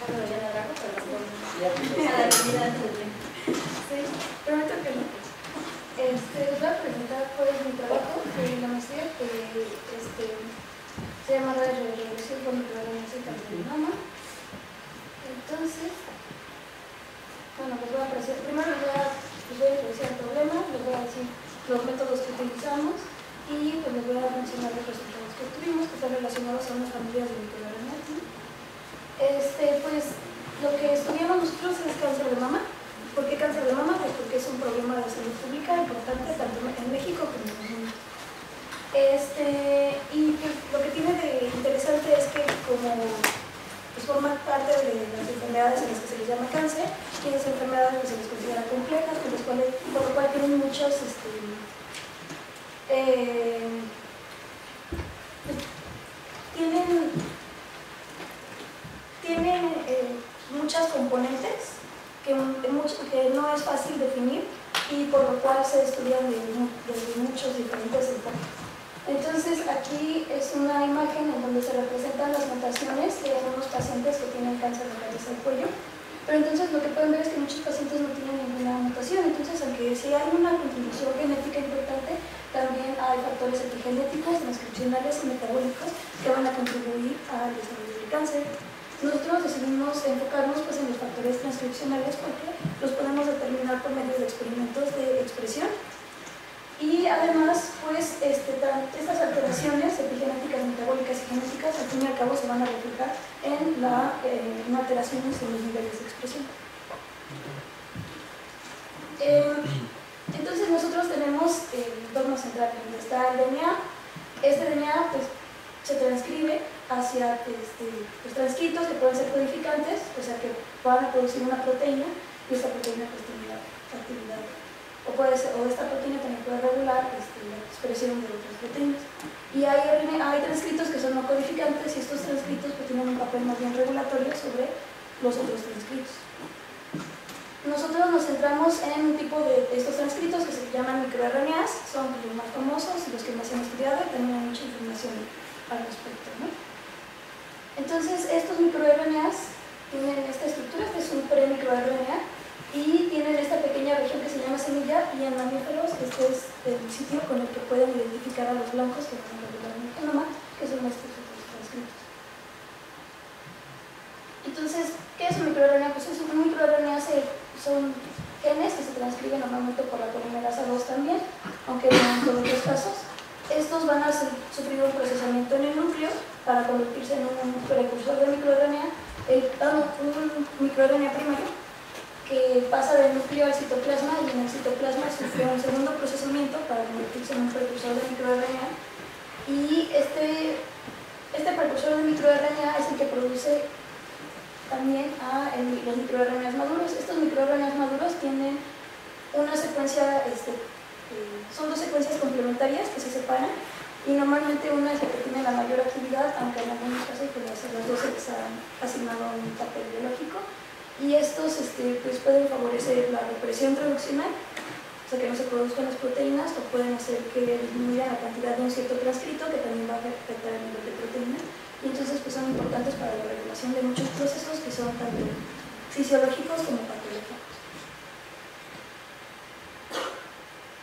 pero ya no hago, pero sí, prometo que no. Les voy a presentar pues mi trabajo de la maestría que se llama Regresión con microRNAs y cáncer de mama. Entonces, bueno, primero les voy a introducir el problema, les voy a decir los métodos que utilizamos y pues les voy a mencionar los resultados que obtuvimos que están relacionados a unas familias de microRNAs. Pues lo que estudiamos nosotros es cáncer de mama. ¿Por qué cáncer de mama? Pues porque es un problema de salud pública importante tanto en México como en el mundo. Y pues, lo que tiene de interesante es que como pues, forman parte de las enfermedades en las que se les llama cáncer, y esas enfermedades pues, se les considera complejas, por lo cual tienen muchos tienen muchas componentes que no es fácil definir y por lo cual se estudian desde muchos diferentes enfoques. Entonces aquí es una imagen en donde se representan las mutaciones de algunos pacientes que tienen cáncer de cabeza del cuello, pero entonces lo que pueden ver es que muchos pacientes no tienen ninguna mutación, entonces aunque sí hay una contribución genética importante, también hay factores epigenéticos, transcripcionales y metabólicos que van a contribuir al desarrollo del cáncer. Nosotros decidimos enfocarnos pues, en los factores transcripcionales porque los podemos determinar por medio de experimentos de expresión y además pues, estas alteraciones epigenéticas, metabólicas y genéticas al fin y al cabo se van a reflejar en alteraciones en los niveles de expresión. Entonces nosotros tenemos el dogma central donde está el DNA. Este DNA pues, se transcribe hacia los transcritos que pueden ser codificantes, o sea que van a producir una proteína y esta proteína pues tiene la actividad, o esta proteína también puede regular la expresión de otras proteínas. Y hay transcritos que son no codificantes y estos transcritos pues, tienen un papel más bien regulatorio sobre los otros transcritos. Nosotros nos centramos en un tipo de estos transcritos que se llaman microRNAs, son los más famosos y los que más hemos estudiado y también hay mucha información al respecto, ¿no? Entonces, estos microRNAs tienen esta estructura, este es un pre-microRNA, y tienen esta pequeña región que se llama semilla, y en mamíferos este es el sitio con el que pueden identificar a los blancos que van a regular el genoma, que son estos otros transcritos. Entonces, ¿qué es un microRNA? Pues un microRNA son genes que se transcriben normalmente por la polimerasa 2 también, aunque no en todos los casos. Estos van a sufrir un procesamiento en el núcleo para convertirse en un precursor de microRNA, un microRNA primario que pasa del núcleo al citoplasma y en el citoplasma sufre un segundo procesamiento para convertirse en un precursor de microRNA y este precursor de microRNA es el que produce también a los microRNAs maduros. Estos microRNAs maduros tienen una secuencia son dos secuencias complementarias que se separan y normalmente una es la que tiene la mayor actividad, aunque en algunos casos pues, las dos se les han asignado un papel biológico y estos pues, pueden favorecer la represión traduccional, o sea que no se produzcan las proteínas o pueden hacer que disminuya la cantidad de un cierto transcrito que también va a afectar el nivel de proteína y entonces pues, son importantes para la regulación de muchos procesos que son tanto fisiológicos como patológicos.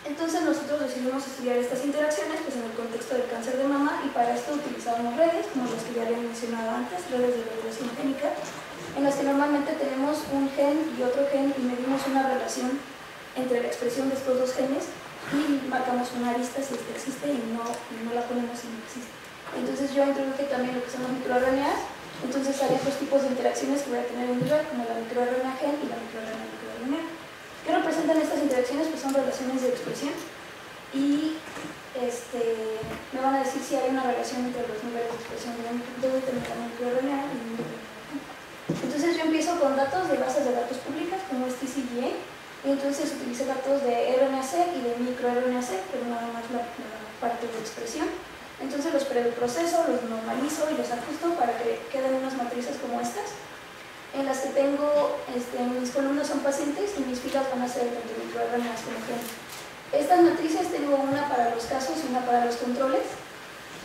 Entonces nosotros decidimos estudiar estas interacciones pues, en el contexto del cáncer de mama y para esto utilizamos redes, como las que ya habían mencionado antes, redes de regresión génica, en las que normalmente tenemos un gen y otro gen y medimos una relación entre la expresión de estos dos genes y marcamos una arista si esta existe y no la ponemos si no existe. Entonces yo introduje también lo que son los microRNAs, entonces hay otros tipos de interacciones que voy a tener en mi red, como la microRNA gen y la microRNA. ¿Qué representan estas interacciones? Pues son relaciones de expresión y me van a decir si hay una relación entre los niveles de expresión de determinada microRNA y entonces yo empiezo con datos de bases de datos públicas como es TCGA y entonces utilicé datos de RNA-seq y de microRNA-seq, pero nada más la parte de expresión. Entonces los preproceso, los normalizo y los ajusto para que queden unas matrices como estas en las que tengo, mis columnas son pacientes y mis filas van a ser tanto microRNAs como genes. Estas matrices tengo una para los casos y una para los controles.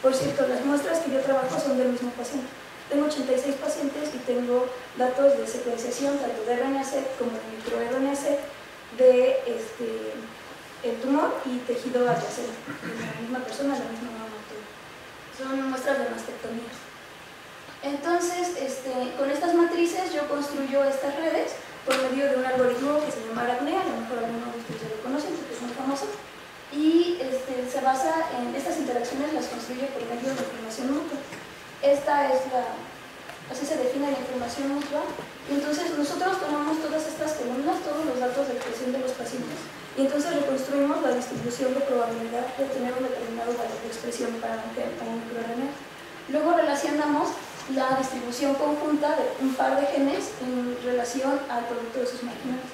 Por cierto, las muestras que yo trabajo son del mismo paciente. tengo 86 pacientes y tengo datos de secuenciación tanto de RNA-seq como de microRNA-seq de el tumor y tejido adyacente de la misma persona, la misma mamatoria. Son muestras de mastectomía. Entonces, con estas matrices yo construyo estas redes por medio de un algoritmo que se llama ARACNEA, a lo mejor algunos de ustedes ya lo conocen porque es muy famoso, y se basa en estas interacciones, las construye por medio de información mutua. Así se define la información mutua, y entonces nosotros tomamos todas estas columnas, todos los datos de expresión de los pacientes, y entonces reconstruimos la distribución de probabilidad de tener un determinado valor de expresión para un microRNA. Luego relacionamos la distribución conjunta de un par de genes en relación al producto de sus marginales.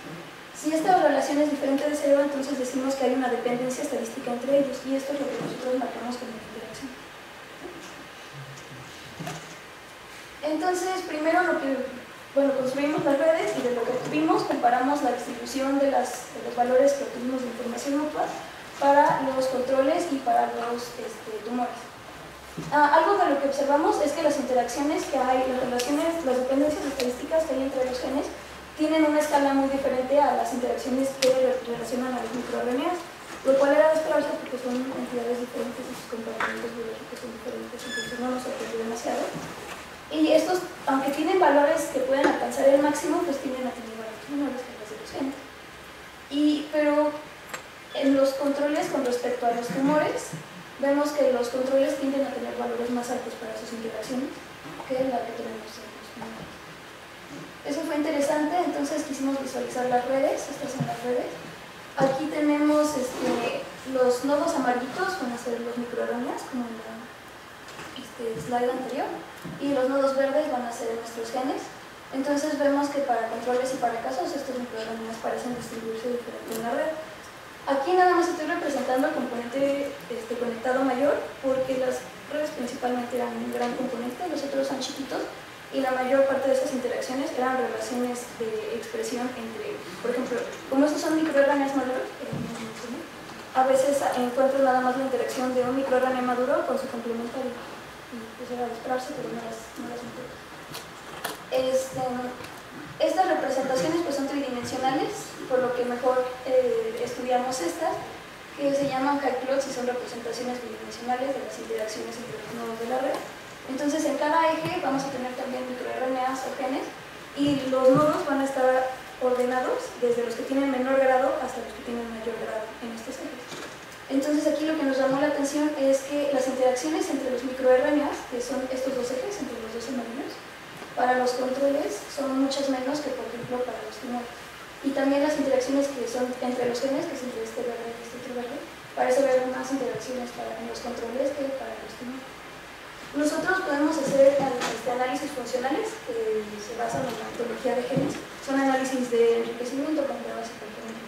Si esta relación es diferente de cero, entonces decimos que hay una dependencia estadística entre ellos, y esto es lo que nosotros marcamos como interacción. Entonces, primero construimos las redes y de lo que obtuvimos comparamos la distribución de los valores que obtuvimos de información mutua para los controles y para los tumores. Algo de lo que observamos es que las interacciones que hay, las dependencias estadísticas que hay entre los genes tienen una escala muy diferente a las interacciones que relacionan a los microRNAs, lo cual era de esperarse porque son entidades diferentes y sus comportamientos biológicos son diferentes, entonces no nos sorprendió demasiado. Y estos, aunque tienen valores que pueden alcanzar el máximo, pues tienden a tener valores menores que los de los genes. Pero en los controles con respecto a los tumores, vemos que los controles tienden a tener valores más altos para sus interacciones que la que tenemos en los tumores. Eso fue interesante, entonces quisimos visualizar las redes, estas son las redes. Aquí tenemos los nodos amarillitos, van a ser los microRNAs, como en la slide anterior, y los nodos verdes van a ser nuestros genes. Entonces vemos que para controles y para casos estos microRNAs parecen distribuirse diferente en la red. Aquí nada más estoy representando el componente conectado mayor, porque las redes principalmente eran un gran componente, los otros son chiquitos, y la mayor parte de esas interacciones eran relaciones de expresión entre, por ejemplo, como estos son microRNAs maduros, a veces encuentro nada más la interacción de un microRNA maduro con su complementario, y pues era de esperarse, pero no las encuentro. Estas representaciones pues son tridimensionales, por lo que mejor estudiamos estas, que se llaman Hack-plots y son representaciones bidimensionales de las interacciones entre los nodos de la red. Entonces en cada eje vamos a tener también microRNAs o genes, y los nodos van a estar ordenados desde los que tienen menor grado hasta los que tienen mayor grado en estos ejes. Entonces aquí lo que nos llamó la atención es que las interacciones entre los microRNAs, que son estos dos ejes, entre los dos amarillos, para los controles son muchas menos que, por ejemplo, para los tumores. Y también las interacciones que son entre los genes, que es entre este verde y este otro verde, parece haber más interacciones en los controles que para los tumores. Nosotros podemos hacer análisis funcionales que se basan en la ontología de genes. Son análisis de enriquecimiento con pruebas y componentes.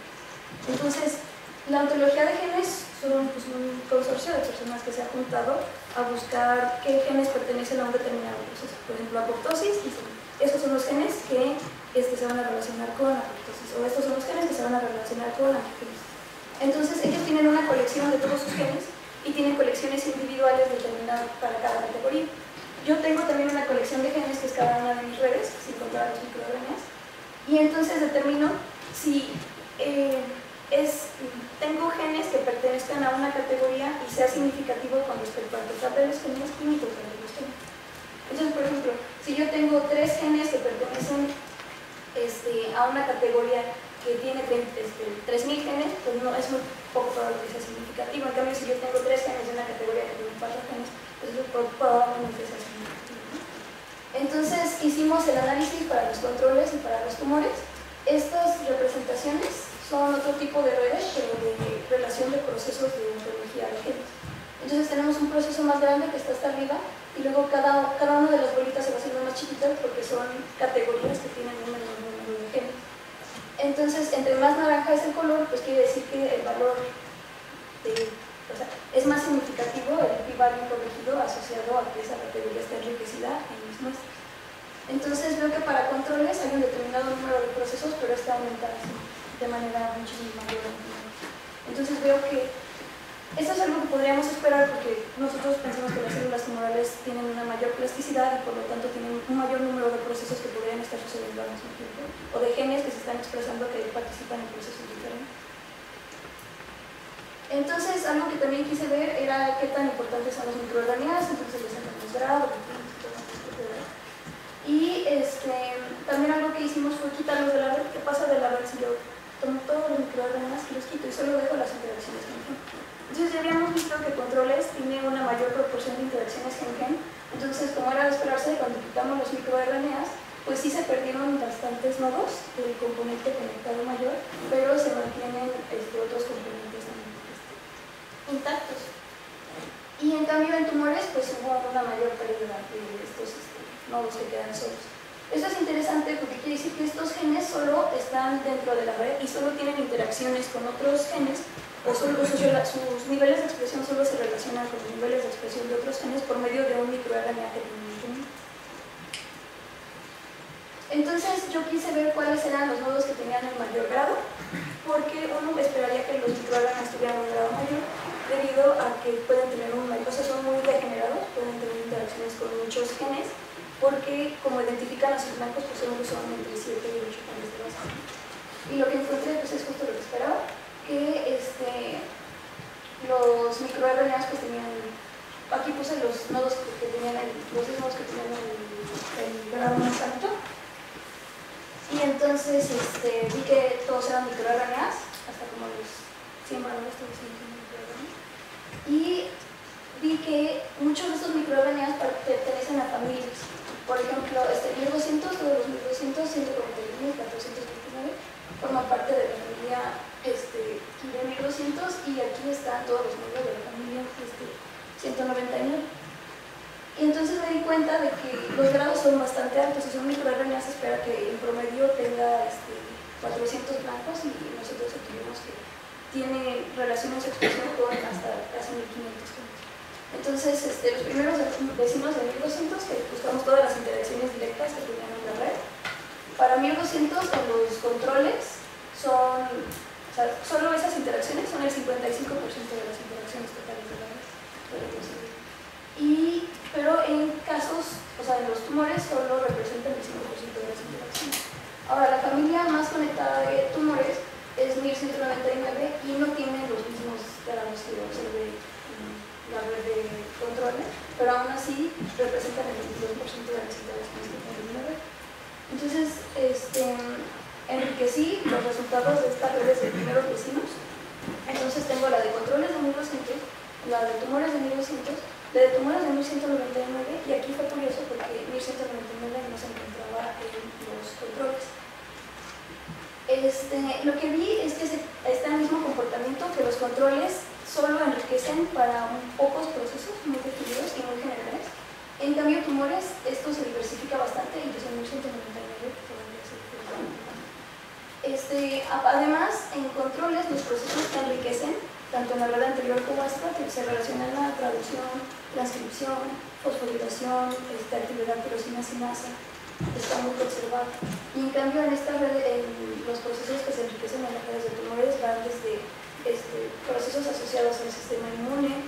Entonces, la ontología de genes son un consorcio de personas que se han juntado a buscar qué genes pertenecen a un determinado proceso. Por ejemplo, apoptosis, dicen, estos son los genes que se van a relacionar con apoptosis, o estos son los genes que se van a relacionar con angiogenesis. Entonces, ellos tienen una colección de todos sus genes y tienen colecciones individuales determinadas para cada categoría. Yo tengo también una colección de genes que es cada una de mis redes, sin contar los microRNAs, y entonces determino si tengo genes que pertenezcan a una categoría y sea significativo con respecto al total de los genes y mi total de los genes. Entonces, por ejemplo, si yo tengo 3 genes que pertenecen a una categoría que tiene 3.000 genes, pues no es muy poco probable que sea significativo. En cambio, si yo tengo 3 genes de una categoría que tiene 4 genes, pues es probablemente sea significativo, ¿no? Entonces hicimos el análisis para los controles y para los tumores. Estas representaciones son otro tipo de redes, pero de relación de procesos de ontología de genes. Entonces tenemos un proceso más grande que está hasta arriba, y luego cada una de las bolitas se va haciendo más chiquitas porque son categorías que tienen un menor número de genes. Entonces, entre más naranja es el color, pues quiere decir que el valor es más significativo el p-value corregido asociado a que esa categoría está enriquecida en mis muestras. Entonces veo que para controles hay un determinado número de procesos, pero está aumentado de manera muchísimo mayor. Entonces veo que eso es algo que podríamos esperar, porque nosotros pensamos que las células tumorales neuronales tienen una mayor plasticidad y por lo tanto tienen un mayor número de procesos que podrían estar sucediendo al mismo tiempo, o de genes que se están expresando que participan en procesos diferentes. Entonces, algo que también quise ver era qué tan importantes son los microRNAs, entonces les sacamos grado, y también algo que hicimos fue quitarlos de la red. ¿Qué pasa de la red si yo tomo todos los microRNAs y los quito y solo dejo las interacciones gen-gen? Entonces ya habíamos visto que controles tiene una mayor proporción de interacciones gen-gen, entonces como era de esperarse, cuando quitamos los microRNAs, pues sí se perdieron bastantes nodos del componente conectado mayor, pero se mantienen otros componentes intactos. Y en cambio en tumores pues hubo una mayor pérdida de estos nodos que quedan solos. Esto es interesante porque quiere decir que estos genes solo están dentro de la red y solo tienen interacciones con otros genes, o solo sus niveles de expresión solo se relacionan con los niveles de expresión de otros genes por medio de un microRNA que tienen. Entonces yo quise ver cuáles eran los nodos que tenían el mayor grado, porque uno esperaría que los microRNAs tuvieran un grado mayor, debido a que pueden tener son muy degenerados, pueden tener interacciones con muchos genes, porque como identifican a sus blancos, pues son entre 7 y 8 genes de base. Y lo que encontré pues, es justo lo que esperaba, que los microRNAs pues tenían, aquí puse los nodos que tenían los nodos que tenían el grado más alto, y entonces vi que todos eran microRNAs, hasta como los 100 valores todos eran microRNAs, y vi que muchos de estos microRNAs pertenecen a familias. Por ejemplo, 1200, todos los 1200, 141, 429 forman parte de la familia de 1200, y aquí están todos los miembros de la familia 199. Y entonces me di cuenta de que los grados son bastante altos. Si son microRNA se espera que en promedio tenga 400 blancos, y nosotros obtuvimos que tiene relaciones de expresión con hasta casi 1500 genes. Entonces, los primeros vecinos de 1200, que buscamos todas las interacciones directas que tenían en la red. Para 1200, en los controles, solo esas interacciones son el 55% de las interacciones totales de la red. Pero en casos, en los tumores, solo representan el 5% de las interacciones. Ahora, la familia más conectada de tumores es 1199 y no tiene los mismos grados que observé la red de controles, pero aún así representan el 22% de las interacciones que tienen la red. Entonces, enriquecí los resultados de estas redes de primeros vecinos. Entonces tengo la de controles de 1200, la de tumores de 1200, la de tumores de 1199, y aquí fue curioso porque 1199 no se encontraba en los controles. Lo que vi es que está el mismo comportamiento, que los controles solo enriquecen para pocos procesos muy definidos y muy generales. En cambio, tumores, esto se diversifica bastante, y pues en 1199 todavía se además, en controles, los procesos que enriquecen, tanto en la red anterior como esta, que se relacionan a traducción, transcripción, fosforilación, actividad tirosina-sinasa, está muy conservado. Y en cambio, en esta red, los procesos que se enriquecen en las redes de tumores van desde procesos asociados al sistema inmune,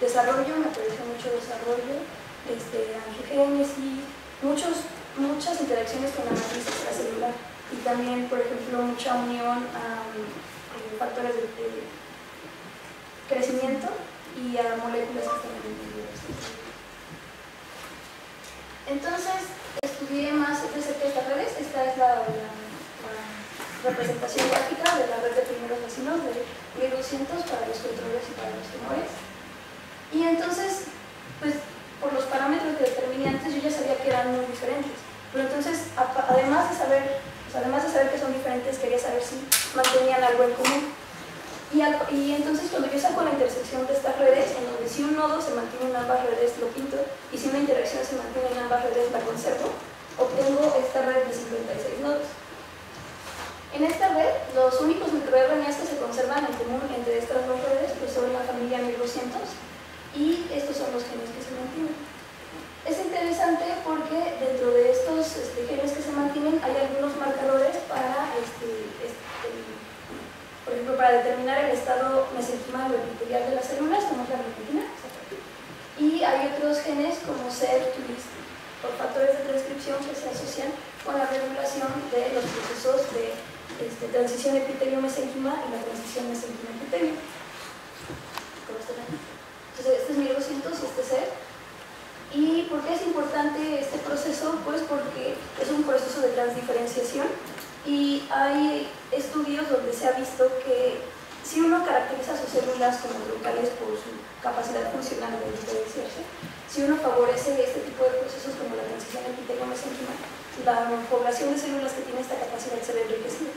desarrollo, me parece mucho desarrollo, angiogénesis, muchas interacciones con la matriz extracelular, y también, por ejemplo, mucha unión a factores de crecimiento y a moléculas que están en el medio. Entonces, estudié más de cerca estas redes. Esta es la representación gráfica de la red de primeros vecinos de 1200 para los controles y para los tumores. Y entonces, pues, por los parámetros que determiné antes, yo ya sabía que eran muy diferentes. Pero entonces, además de saber que son diferentes, quería saber si mantenían algo en común. Y entonces, cuando yo saco la intersección de estas redes, en donde si un nodo se mantiene en ambas redes, lo pinto, y si una interacción se mantiene en ambas redes, la conservo, obtengo esta red de 56 nodos. En esta red, los únicos microRNAs que se conservan en común entre estas dos redes pues son la familia 1200, y estos son los genes que se mantienen. Es interesante porque dentro de estos genes que se mantienen hay algunos marcadores para, por ejemplo, para determinar el estado mesenquimal o epitelial de las células, como es la retina, y Y hay otros genes como SERT por factores de transcripción que se asocian con la regulación de los procesos de transición epitelio-mesénquima y la transición mesénquima-epitelio. Entonces, este es 1200 y este es SERT. ¿Y por qué es importante este proceso? Pues porque es un proceso de transdiferenciación y hay estudios donde se ha visto que si uno caracteriza sus células como troncales por su capacidad funcional de diferenciarse, si uno favorece este tipo de procesos como la transición epitelio-mesénquima, la población de células que tiene esta capacidad se ve enriquecida.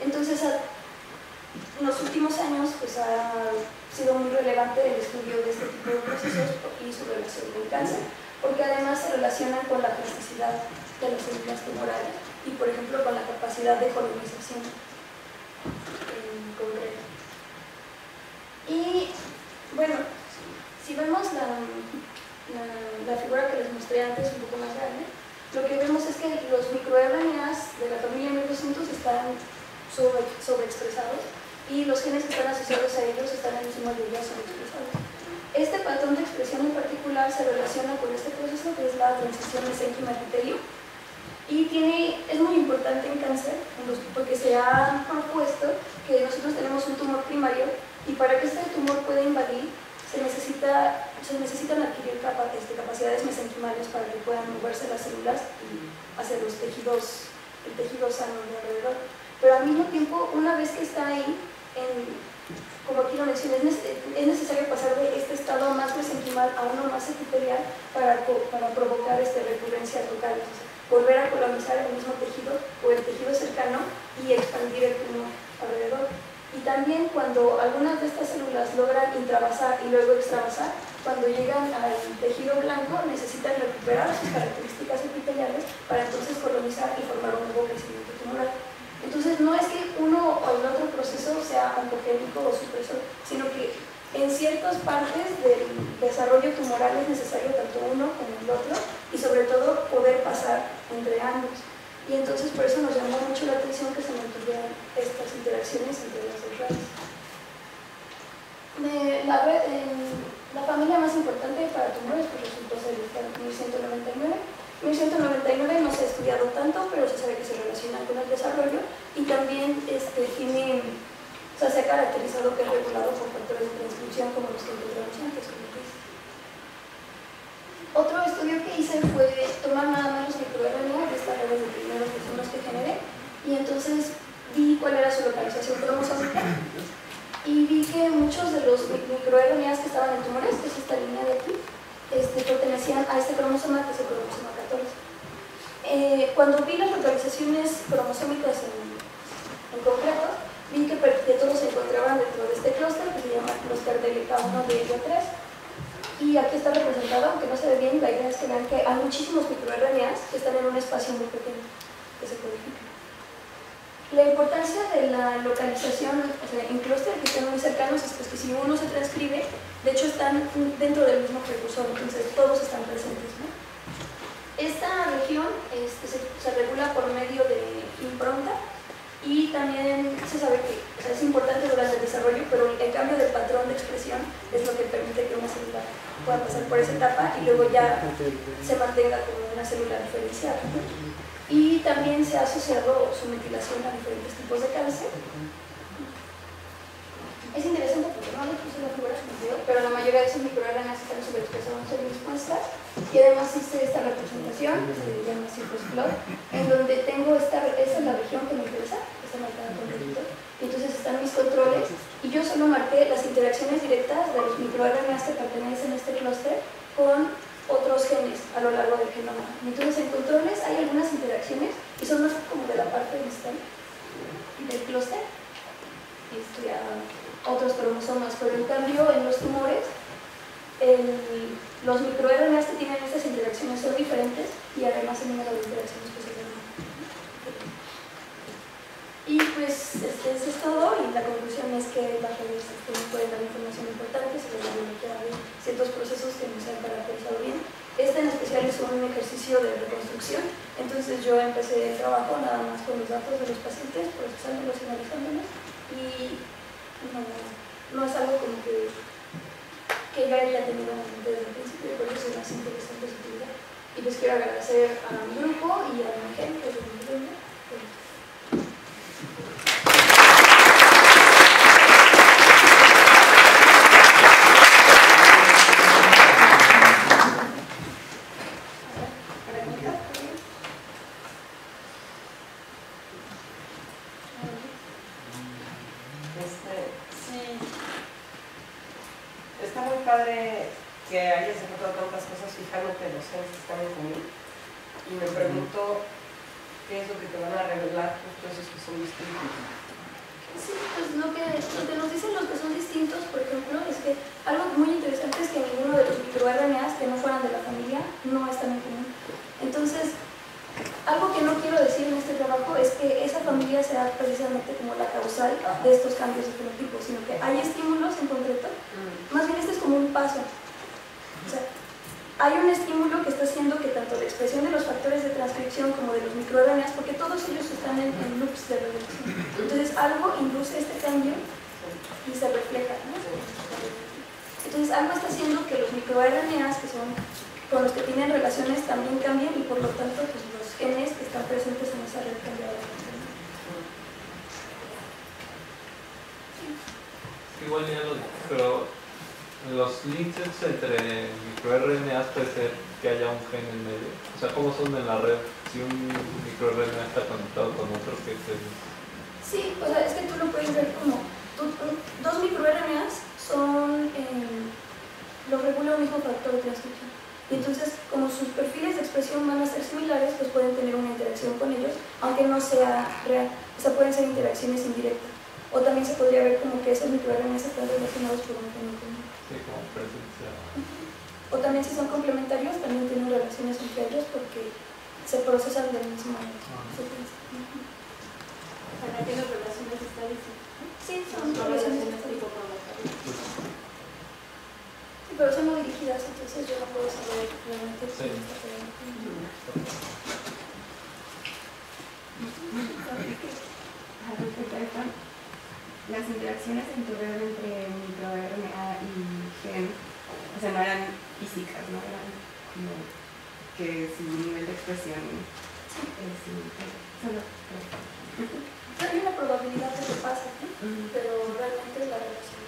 Entonces, en los últimos años pues, ha sido muy relevante el estudio de este tipo de procesos y su relación con el cáncer, porque además se relaciona con la plasticidad de las células tumorales y, por ejemplo, con la capacidad de colonización en concreto. Y bueno, si vemos la figura que les mostré antes, un poco más grande, lo que vemos es que los microRNAs de la familia 1200 están sobreexpresados y los genes que están asociados a ellos están en encima de ellos sobreexpresados. Este patrón de expresión en particular se relaciona con este proceso que es la transición mesénquima-epitelio y es muy importante en cáncer porque se ha propuesto que nosotros tenemos un tumor primario y para que este tumor pueda invadir se necesitan adquirir capacidades mesenquimales para que puedan moverse las células y hacer el tejido sano de alrededor. Pero al mismo tiempo, una vez que está ahí, como aquí lo mencioné, es necesario pasar de este estado más mesenquimal a uno más epitelial para provocar recurrencia local, o sea, volver a colonizar el mismo tejido o el tejido cercano y expandir el tumor alrededor. Y también cuando algunas de estas células logran intravasar y luego extravasar, cuando llegan al tejido blanco necesitan recuperar sus características epiteliales para entonces colonizar y formar un nuevo crecimiento tumoral. Entonces no es que uno o el otro proceso sea oncogénico o supresor, sino que en ciertas partes del desarrollo tumoral es necesario tanto uno como el otro y sobre todo poder pasar entre ambos. Y entonces por eso nos llamó mucho la atención que se mantuvieran estas interacciones entre las dos ramas. La familia más importante para tumores pues resultó ser esta 1199. 1199 no se ha estudiado tanto, pero se sabe que se relaciona con el desarrollo y también se ha caracterizado que es regulado por factores de transcripción como los que encontramos antes, como dije. Otro estudio que hice fue tomar nada más los microRNA de estas redes de primeros que son los que generé y entonces vi cuál era su localización cromosómica y vi que muchos de los microRNAs que estaban en tumores, que es esta línea de aquí, pertenecían a este cromosoma que es el cromosoma 14. Cuando vi las localizaciones cromosómicas en concreto, vi que todos se encontraban dentro de este clúster que se llama clúster de LK1 de LK3. Y aquí está representado, aunque no se ve bien, la idea es que vean que hay muchísimos microRNAs que están en un espacio muy pequeño, que se codifican. La importancia de la localización en clúster que están muy cercanos es que si uno se transcribe, de hecho están dentro del mismo precursor, entonces todos están presentes, ¿no? Esta región se regula por medio de impronta y también se sabe que es importante durante el desarrollo, pero el cambio del patrón de expresión es lo que permite que una célula pueda pasar por esa etapa y luego ya se mantenga como una célula diferenciada, ¿no? Y también se ha asociado su metilación a diferentes tipos de cáncer. Es interesante porque no le puse la figura sentido, pero la mayoría de esos microRNAs están sobreexpresados en mis muestras y además hice esta representación que se llama Cirrus Plot, en donde tengo esta es la región que me interesa, está marcada con rojito, y entonces están mis controles y yo solo marqué las interacciones directas de los microRNAs que pertenecen a este clúster con otros genes a lo largo del genoma. Y entonces en controles hay algunas interacciones y son más como de la parte del clúster y otros cromosomas, pero en cambio en los tumores los microRNAs que tienen estas interacciones son diferentes y además el número de interacciones pues es enorme. Y pues eso es todo y la conclusión es que las redes pueden dar información importante sobre la biología de ciertos procesos que no se han caracterizado bien. Este en especial es un ejercicio de reconstrucción, entonces yo empecé el trabajo nada más con los datos de los pacientes, procesándolos y analizándolos y no es algo como que que ya había tenido desde el principio, y por eso es más interesante su actividad. Y pues quiero agradecer a mi grupo y a mi gente, que es mi grupo. Sí, está muy padre que hayas encontrado tantas cosas fijándote en los genes que están en común. Y me pregunto qué es lo que te van a revelar justo esos que son distintos. Sí, pues lo que nos dicen los que son distintos, por ejemplo, es que algo muy interesante es que ninguno de los microRNAs que no fueran de la familia no están en común. Entonces, algo que no quiero decir en este trabajo es que esa familia sea precisamente como la causal de estos cambios de fenotipo, sino que hay estímulos en concreto. Más bien este es como un paso. O sea, hay un estímulo que está haciendo que tanto la expresión de los factores de transcripción como de los microRNAs, porque todos ellos están en loops de reducción. Entonces algo induce este cambio y se refleja, ¿no? Entonces algo está haciendo que los microRNAs, que son con los que tienen relaciones, también cambien y por lo tanto pues, los genes que están presentes en esa red cambiaron. Igual ya lo dije, pero los links entre microRNAs puede ser que haya un gen en medio. O sea, ¿cómo son en la red? Si un microRNA está conectado con otro, ¿qué es eso? Sí, o sea, es que tú lo puedes ver como dos microRNAs son, los regula un mismo factor de transcripción. Y entonces, como sus perfiles de expresión van a ser similares, pues pueden tener una interacción con ellos, aunque no sea real. O sea, pueden ser interacciones indirectas. O también se podría ver como que esos microRNAs están relacionados por un gen común. Sí, como presencia. O también si son complementarios, también tienen relaciones entre ellos porque se procesan del mismo secuencia. ¿Para qué las relaciones están diciendo? Sí, son relaciones tipo promotoras. Sí, pero son no dirigidas, entonces yo no puedo saber realmente Sí. quién está pegando. Respecto a esto, las interacciones que tuvieron entre microRNA y gen, o sea, no eran físicas, no eran como que su nivel de expresión es solo. Hay una probabilidad de que pase, ¿no? Pero realmente la relación